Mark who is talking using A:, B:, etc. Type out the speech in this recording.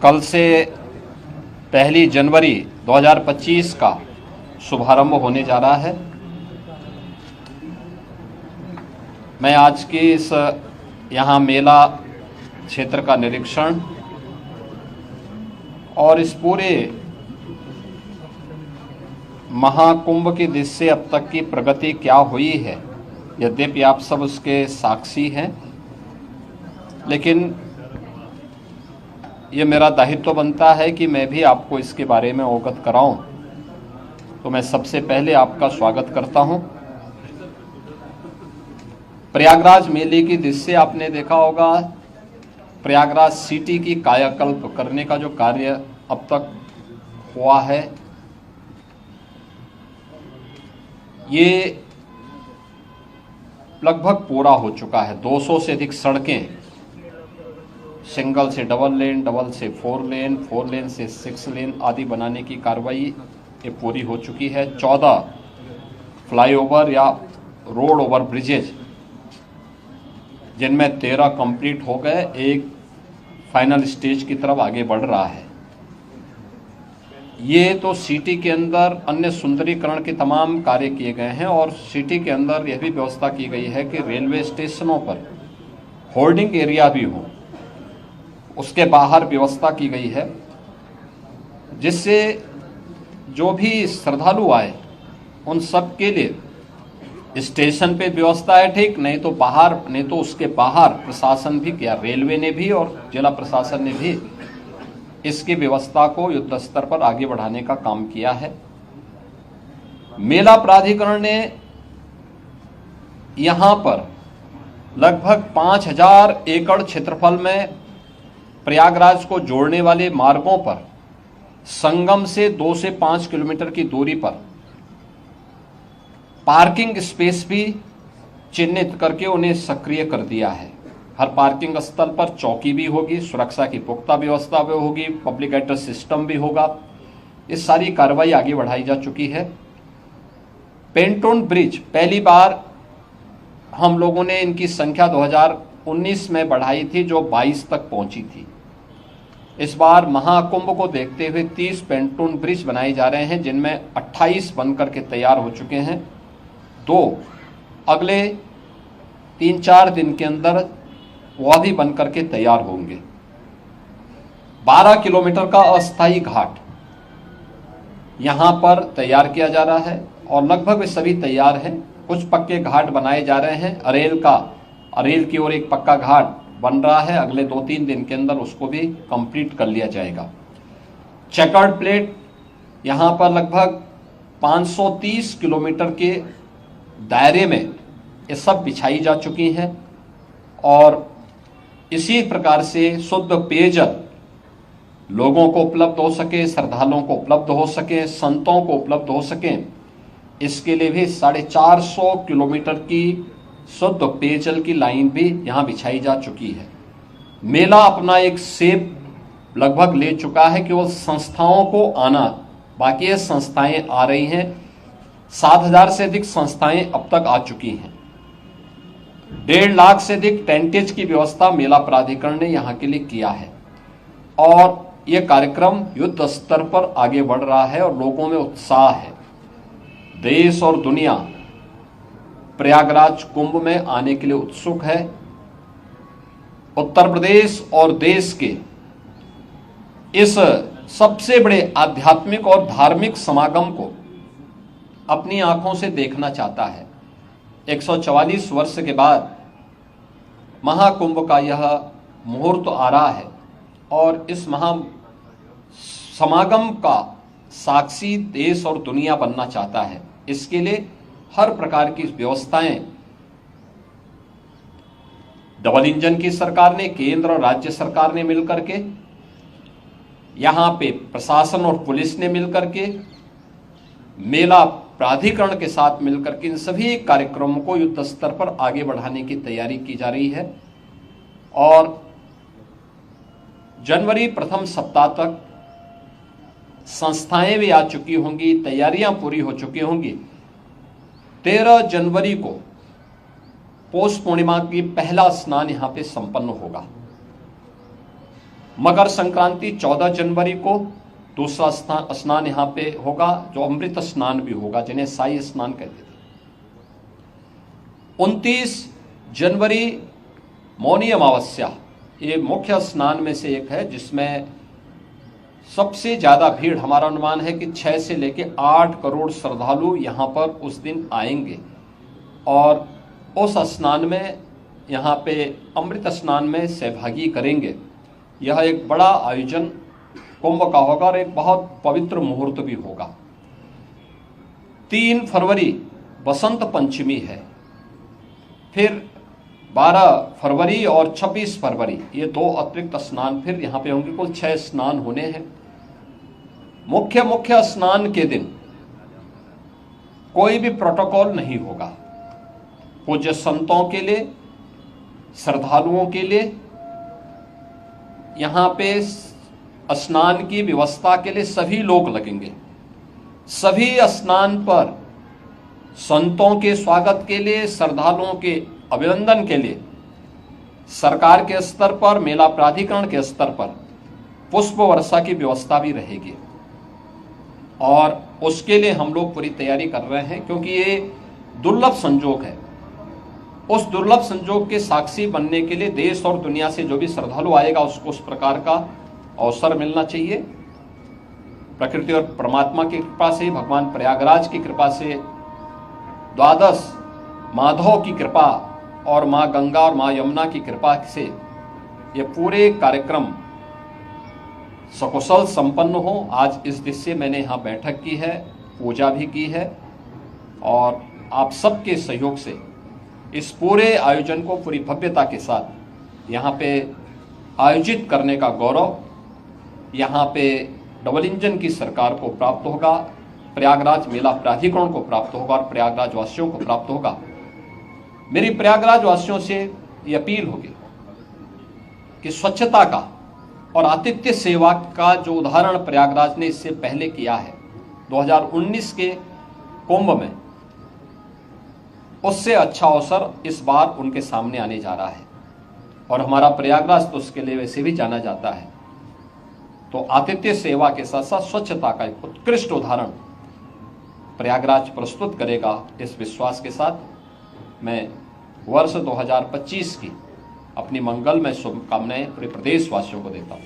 A: कल से 1 जनवरी 2025 का शुभारंभ होने जा रहा है। मैं आज के इस यहाँ मेला क्षेत्र का निरीक्षण और इस पूरे महाकुंभ की दृष्टि से अब तक की प्रगति क्या हुई है, यद्यपि आप सब उसके साक्षी हैं, लेकिन ये मेरा दायित्व बनता है कि मैं भी आपको इसके बारे में अवगत कराऊं। तो मैं सबसे पहले आपका स्वागत करता हूं। प्रयागराज मेले की दृष्टि से आपने देखा होगा, प्रयागराज सिटी की कायाकल्प करने का जो कार्य अब तक हुआ है, ये लगभग पूरा हो चुका है। 200 से अधिक सड़कें, सिंगल से डबल लेन, डबल से 4 लेन, 4 लेन से 6 लेन आदि बनाने की कार्रवाई ये पूरी हो चुकी है। 14 फ्लाईओवर या रोड ओवर ब्रिजेज, जिनमें 13 कंप्लीट हो गए, एक फाइनल स्टेज की तरफ आगे बढ़ रहा है। ये तो सिटी के अंदर अन्य सुंदरीकरण के तमाम कार्य किए गए हैं और सिटी के अंदर यह भी व्यवस्था की गई है कि रेलवे स्टेशनों पर होल्डिंग एरिया भी हो, उसके बाहर व्यवस्था की गई है, जिससे जो भी श्रद्धालु आए उन सब के लिए स्टेशन पे व्यवस्था है, ठीक, नहीं तो बाहर, नहीं तो उसके बाहर प्रशासन भी किया, रेलवे ने भी और जिला प्रशासन ने भी इसकी व्यवस्था को युद्ध स्तर पर आगे बढ़ाने का काम किया है। मेला प्राधिकरण ने यहां पर लगभग 5000 एकड़ क्षेत्रफल में प्रयागराज को जोड़ने वाले मार्गों पर संगम से 2 से 5 किलोमीटर की दूरी पर पार्किंग स्पेस भी चिन्हित करके उन्हें सक्रिय कर दिया है। हर पार्किंग स्थल पर चौकी भी होगी, सुरक्षा की पुख्ता व्यवस्था भी होगी, पब्लिक एड्रेस सिस्टम भी होगा। इस सारी कार्रवाई आगे बढ़ाई जा चुकी है। पेंटोन ब्रिज पहली बार हम लोगों ने इनकी संख्या 2019 में बढ़ाई थी, जो 22 तक पहुंची थी। इस बार महाकुंभ को देखते हुए 30 पेंटोन ब्रिज बनाए जा रहे हैं, जिनमें 28 बनकर के तैयार हो चुके हैं। 2 अगले 3-4 दिन के अंदर वह भी बनकर के तैयार होंगे। 12 किलोमीटर का अस्थायी घाट यहां पर तैयार किया जा रहा है और लगभग वे सभी तैयार हैं। कुछ पक्के घाट बनाए जा रहे हैं। अरेल की ओर एक पक्का घाट बन रहा है, अगले 2-3 दिन के अंदर उसको भी कंप्लीट कर लिया जाएगा। चेकर्ड प्लेट यहां पर लगभग 530 किलोमीटर के दायरे में ये सब बिछाई जा चुकी हैं और इसी प्रकार से शुद्ध पेयजल लोगों को उपलब्ध हो सके, श्रद्धालुओं को उपलब्ध हो सके, संतों को उपलब्ध हो सके, इसके लिए भी 450 किलोमीटर की शुद्ध पेयजल की लाइन भी यहां बिछाई जा चुकी है। मेला अपना एक शेप लगभग ले चुका है कि वो संस्थाओं को आना, बाकी ये संस्थाएं आ रही हैं। 7000 से अधिक संस्थाएं अब तक आ चुकी हैं। 1.5 लाख से अधिक टेंटेज की व्यवस्था मेला प्राधिकरण ने यहां के लिए किया है और यह कार्यक्रम युद्ध स्तर पर आगे बढ़ रहा है और लोगों में उत्साह है। देश और दुनिया प्रयागराज कुंभ में आने के लिए उत्सुक है। उत्तर प्रदेश और देश के इस सबसे बड़े आध्यात्मिक और धार्मिक समागम को अपनी आंखों से देखना चाहता है। 144 वर्ष के बाद महाकुंभ का यह मुहूर्त आ रहा है और इस महा समागम का साक्षी देश और दुनिया बनना चाहता है। इसके लिए हर प्रकार की व्यवस्थाएं डबल इंजन की सरकार ने, केंद्र और राज्य सरकार ने मिलकर के, यहां पे प्रशासन और पुलिस ने मिलकर के, मेला प्राधिकरण के साथ मिलकर के इन सभी कार्यक्रमों को युद्ध स्तर पर आगे बढ़ाने की तैयारी की जा रही है और जनवरी प्रथम सप्ताह तक संस्थाएं भी आ चुकी होंगी, तैयारियां पूरी हो चुकी होंगी। 13 जनवरी को पौष पूर्णिमा की पहला स्नान यहां पे संपन्न होगा। मकर संक्रांति 14 जनवरी को दूसरा स्नान यहाँ पे होगा, जो अमृत स्नान भी होगा, जिन्हें साई स्नान कहते थे। 29 जनवरी मौनी अमावस्या, ये मुख्य स्नान में से एक है, जिसमें सबसे ज्यादा भीड़, हमारा अनुमान है कि 6 से लेकर 8 करोड़ श्रद्धालु यहाँ पर उस दिन आएंगे और उस स्नान में, यहाँ पे अमृत स्नान में सहभागी करेंगे। यह एक बड़ा आयोजन कुंभ का होगा और एक बहुत पवित्र मुहूर्त भी होगा। 3 फरवरी बसंत पंचमी है, फिर 12 फरवरी और 26 फरवरी ये 2 अतिरिक्त स्नान फिर यहाँ पे होंगे। कुल 6 स्नान होने हैं। मुख्य स्नान के दिन कोई भी प्रोटोकॉल नहीं होगा। पूज्य संतों के लिए, श्रद्धालुओं के लिए यहाँ पे स्नान की व्यवस्था के लिए सभी लोग लगेंगे। सभी स्नान पर संतों के स्वागत के लिए, श्रद्धालुओं के अभिनंदन के लिए सरकार के स्तर पर, मेला प्राधिकरण के स्तर पर पुष्प वर्षा की व्यवस्था भी रहेगी और उसके लिए हम लोग पूरी तैयारी कर रहे हैं, क्योंकि ये दुर्लभ संजोग है। उस दुर्लभ संजोग के साक्षी बनने के लिए देश और दुनिया से जो भी श्रद्धालु आएगा उसको उस प्रकार का अवसर मिलना चाहिए। प्रकृति और परमात्मा की कृपा से, भगवान प्रयागराज की कृपा से, द्वादश माधव की कृपा और माँ गंगा और माँ यमुना की कृपा से ये पूरे कार्यक्रम सकुशल संपन्न हो। आज इस दिशा से मैंने यहाँ बैठक की है, पूजा भी की है और आप सबके सहयोग से इस पूरे आयोजन को पूरी भव्यता के साथ यहाँ पे आयोजित करने का गौरव यहाँ पे डबल इंजन की सरकार को प्राप्त होगा, प्रयागराज मेला प्राधिकरण को प्राप्त होगा और प्रयागराज वासियों को प्राप्त होगा। मेरी प्रयागराज वासियों से ये अपील होगी कि स्वच्छता का और आतिथ्य सेवा का जो उदाहरण प्रयागराज ने इससे पहले किया है 2019 के कुंभ में, उससे अच्छा अवसर इस बार उनके सामने आने जा रहा है और हमारा प्रयागराज तो उसके लिए वैसे भी जाना जाता है। तो आतिथ्य सेवा के साथ साथ स्वच्छता का एक उत्कृष्ट उदाहरण प्रयागराज प्रस्तुत करेगा, इस विश्वास के साथ मैं वर्ष 2025 की अपनी मंगलमय शुभकामनाएं पूरे प्रदेशवासियों को देता हूं।